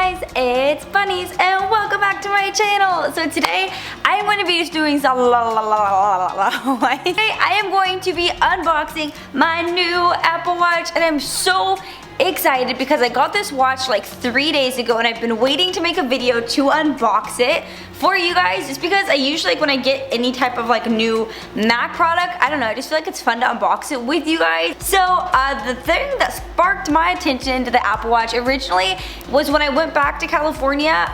guys, it's Bunnies and welcome back to my channel. So today I'm going to be just doing some today I am going to be unboxing my new Apple Watch and I'm so excited because I got this watch like 3 days ago and I've been waiting to make a video to unbox it for you guys just because I usually when I get any type of like new Mac product, I don't know, I just feel like it's fun to unbox it with you guys. So the thing that sparked my attention to the Apple Watch originally was when I went back to California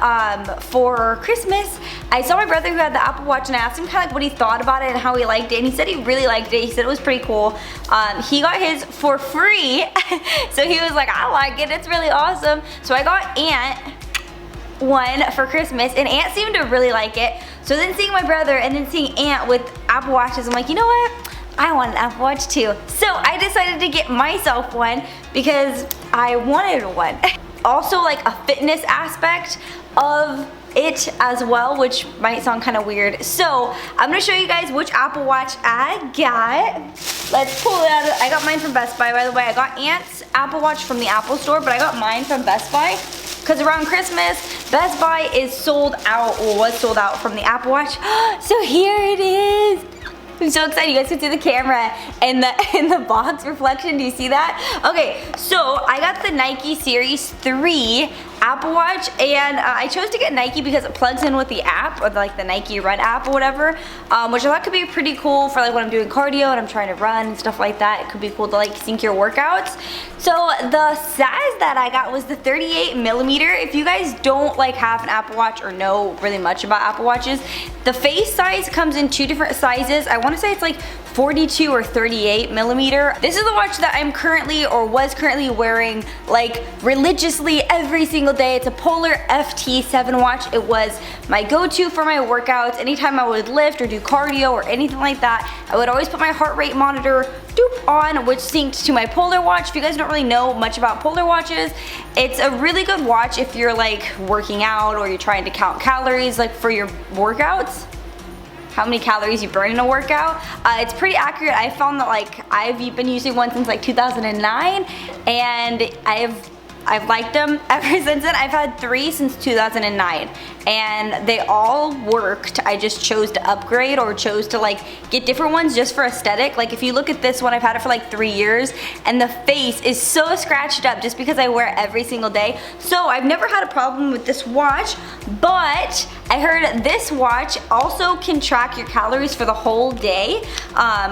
for Christmas. I saw my brother who had the Apple Watch and I asked him kind of like what he thought about it and how he liked it, and he said he really liked it. He said it was pretty cool. He got his for free so he was like, I like it, it's really awesome. So I got Aunt one for Christmas and Aunt seemed to really like it. So then seeing my brother and then seeing Aunt with Apple Watches, I'm like, you know what? I want an Apple Watch too. So I decided to get myself one because I wanted one. Also like a fitness aspect of it as well, which might sound kind of weird. So I'm gonna show you guys which Apple Watch I got. Let's pull it out. I got mine from Best Buy, by the way. I got Aunt's Apple Watch from the Apple store, but I got mine from Best Buy because around Christmas, Best Buy is sold out, or was sold out from the Apple Watch. So here it is. I'm so excited. You guys can see the camera and in the box reflection. Do you see that? Okay, so I got the Nike Series 3 Apple Watch, and I chose to get Nike because it plugs in with the app, or like the Nike Run app or whatever, which I thought could be pretty cool for like when I'm doing cardio and I'm trying to run and stuff like that. It could be cool to like sync your workouts. So the size that I got was the 38mm. If you guys don't like have an Apple Watch or know really much about Apple Watches, the face size comes in 2 different sizes. I want to say it's like 42 or 38mm. This is the watch that I'm currently or was currently wearing like religiously every single day. It's a Polar FT7 watch. It was my go-to for my workouts. Anytime I would lift or do cardio or anything like that, I would always put my heart rate monitor on, which synced to my Polar watch. If you guys don't really know much about Polar watches, it's a really good watch if you're like working out or you're trying to count calories like for your workouts, how many calories you burn in a workout. It's pretty accurate. I found that like I've been using one since like 2009 and I've liked them ever since then. I've had 3 since 2009 and they all worked. I just chose to upgrade or chose to like get different ones just for aesthetic. Like if you look at this one, I've had it for like 3 years and the face is so scratched up just because I wear it every single day. So I've never had a problem with this watch, but I heard this watch also can track your calories for the whole day,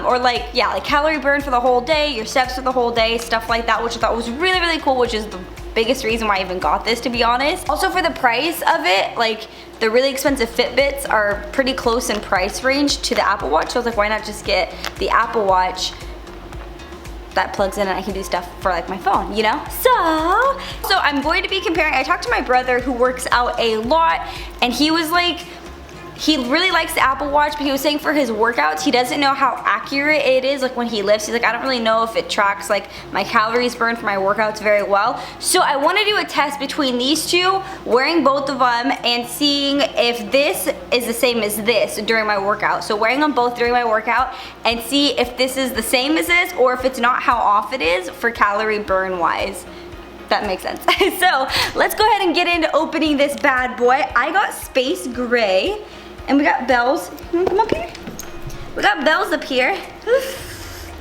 or like, yeah, like calorie burn for the whole day, your steps for the whole day, stuff like that, which I thought was really, really cool, which is the biggest reason why I even got this, to be honest. Also for the price of it, like the really expensive Fitbits are pretty close in price range to the Apple Watch. So I was like, why not just get the Apple Watch that plugs in and I can do stuff for like my phone, you know? So I'm going to be comparing. I talked to my brother who works out a lot and he was like, he really likes the Apple Watch, but he was saying for his workouts, he doesn't know how accurate it is. Like when he lifts, he's like, I don't really know if it tracks like my calories burned for my workouts very well. So I want to do a test between these two, wearing both of them and seeing if this is the same as this during my workout. So wearing them both during my workout and see if this is the same as this or if it's not, how off it is for calorie burn wise. That makes sense. So let's go ahead and get into opening this bad boy. I got space gray. And we got bells. Come up here. We got bells up here.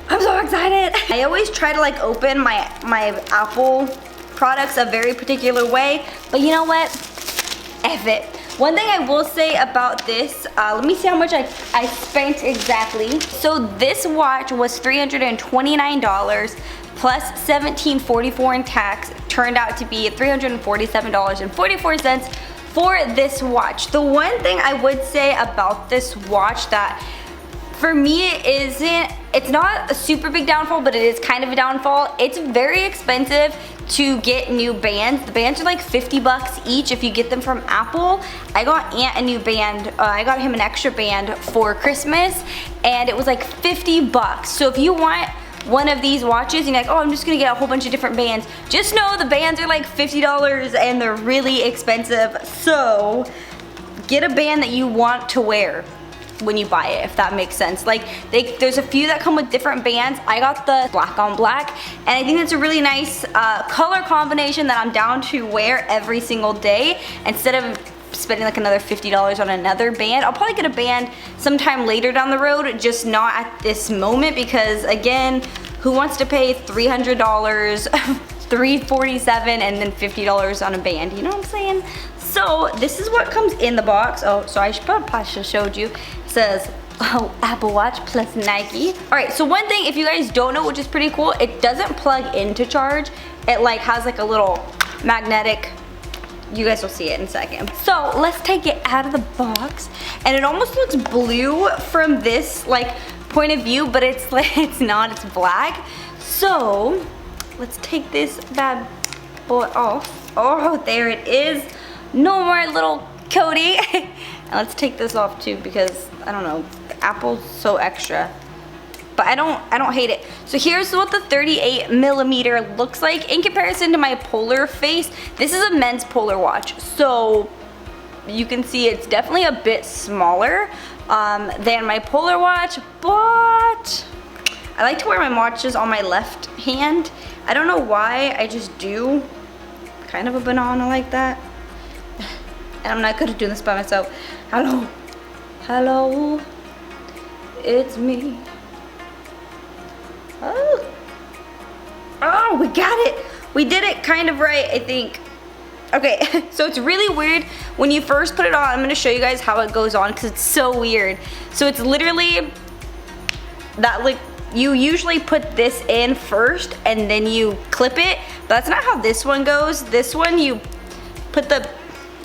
I'm so excited. I always try to like open my Apple products a very particular way, but you know what? F it. One thing I will say about this, let me see how much I spent exactly. So this watch was $329 plus $17.44 in tax. Turned out to be $347.44 for this watch. The one thing I would say about this watch that for me it's not a super big downfall, but it is kind of a downfall. It's very expensive to get new bands. The bands are like 50 bucks each if you get them from Apple. I got Aunt a new band. I got him an extra band for Christmas and it was like 50 bucks. So if you want one of these watches and you're like, oh, I'm just gonna get a whole bunch of different bands, just know the bands are like $50 and they're really expensive. So get a band that you want to wear. when you buy it, if that makes sense. Like there's a few that come with different bands. I got the black on black, and I think it's a really nice color combination that I'm down to wear every single day instead of spending like another $50 on another band. I'll probably get a band sometime later down the road, just not at this moment, because again, who wants to pay $300, $347 and then $50 on a band, you know what I'm saying? So this is what comes in the box. Oh, so I should probably have showed you. It says, oh, Apple Watch plus Nike. All right, so one thing, if you guys don't know, which is pretty cool, it doesn't plug in to charge. It like has like a little magnetic, you guys will see it in a second. So let's take it out of the box, and it almost looks blue from this like point of view, but it's like, it's not, it's black. So let's take this bad boy off. Oh, there it is. No more little coating. And let's take this off too, because I don't know, the Apple's so extra. But I don't hate it. So here's what the 38mm looks like in comparison to my Polar face. This is a men's Polar watch, so you can see it's definitely a bit smaller than my Polar watch, but I like to wear my watches on my left hand. I don't know why, I just do. Kind of a banana like that. And I'm not good at doing this by myself. Hello, hello, it's me. Oh, we got it. We did it kind of right, I think. Okay, so it's really weird when you first put it on. I'm gonna show you guys how it goes on because it's so weird. So it's literally that, like, you usually put this in first and then you clip it, but that's not how this one goes. This one, you put the,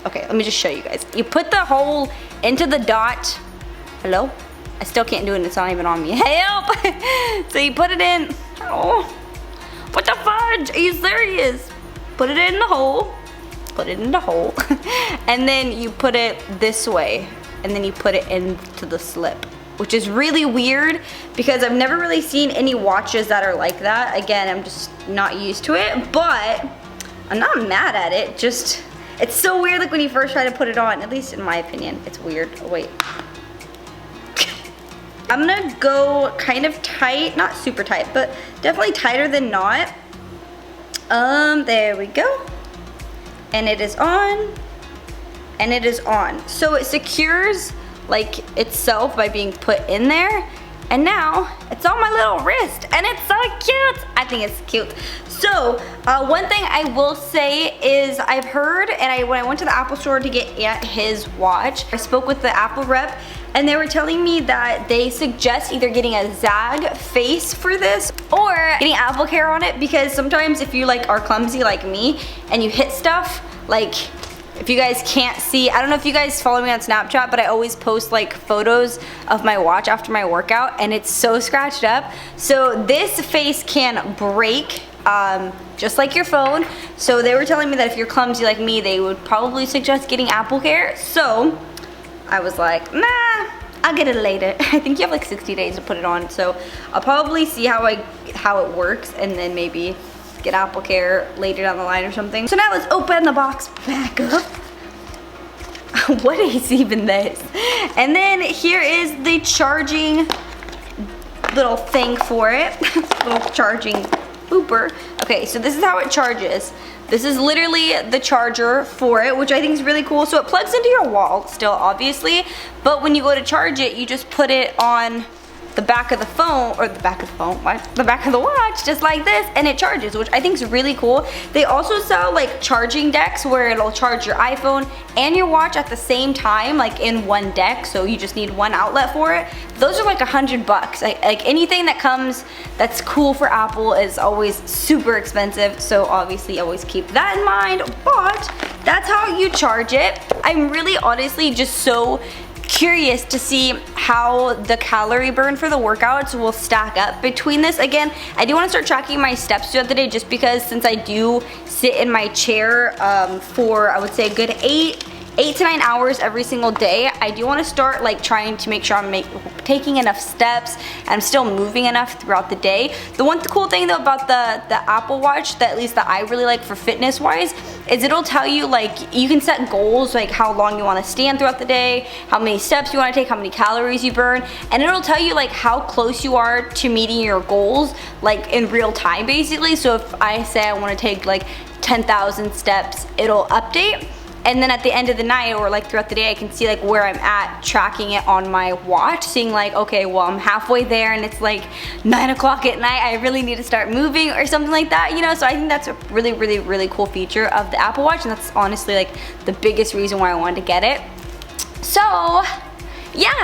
okay, let me just show you guys. You put the hole into the dot. Hello? I still can't do it, it's not even on me. Help! So you put it in. Oh, what the fudge? Are you serious? Put it in the hole. Put it in the hole. And then you put it this way. And then you put it into the slip. Which is really weird because I've never really seen any watches that are like that. Again, I'm just not used to it. But I'm not mad at it. Just, it's so weird, like when you first try to put it on. At least in my opinion, it's weird. Oh, wait. I'm gonna go kind of tight, not super tight, but definitely tighter than not. There we go. And it is on, and it is on. So it secures like itself by being put in there. And now it's on my little wrist and it's so cute. I think it's cute. So one thing I will say is I've heard, and when I went to the Apple store to get his watch, I spoke with the Apple rep and they were telling me that they suggest either getting a zag face for this or getting Apple Care on it, because sometimes if you like are clumsy like me and you hit stuff, like if you guys can't see, I don't know if you guys follow me on Snapchat, but I always post like photos of my watch after my workout and it's so scratched up. So this face can break just like your phone. So they were telling me that if you're clumsy like me, they would probably suggest getting Apple Care. So I was like, nah, I'll get it later. I think you have like 60 days to put it on. So I'll probably see how it works and then maybe get Apple Care later down the line or something. So now let's open the box back up. What is even this? And then here is the charging little thing for it. Little charging booper. Okay, so this is how it charges. This is literally the charger for it, which I think is really cool. So it plugs into your wall still, obviously, but when you go to charge it, you just put it on the back of the phone, or the back of the phone, what? The back of the watch, just like this, and it charges, which I think is really cool. They also sell like charging decks where it'll charge your iPhone and your watch at the same time, like in one deck, so you just need one outlet for it. Those are like $100. Like anything that comes that's cool for Apple is always super expensive, so obviously always keep that in mind, but that's how you charge it. I'm really honestly just so curious to see how the calorie burn for the workouts will stack up between this. Again, I do want to start tracking my steps throughout the day, just because since I do sit in my chair for I would say a good 8 to 9 hours every single day, I do want to start like trying to make sure I'm taking enough steps and I'm still moving enough throughout the day. The one cool thing though about the Apple Watch, that at least that I really like for fitness wise, is it'll tell you, like, you can set goals, like how long you want to stand throughout the day, how many steps you want to take, how many calories you burn, and it'll tell you like how close you are to meeting your goals, like in real time basically. So if I say I want to take like 10,000 steps, it'll update. And then at the end of the night or like throughout the day, I can see like where I'm at, tracking it on my watch, seeing like, okay, well, I'm halfway there and it's like 9 o'clock at night, I really need to start moving or something like that, you know? So I think that's a really, really, really cool feature of the Apple Watch, and that's honestly like the biggest reason why I wanted to get it. So yeah,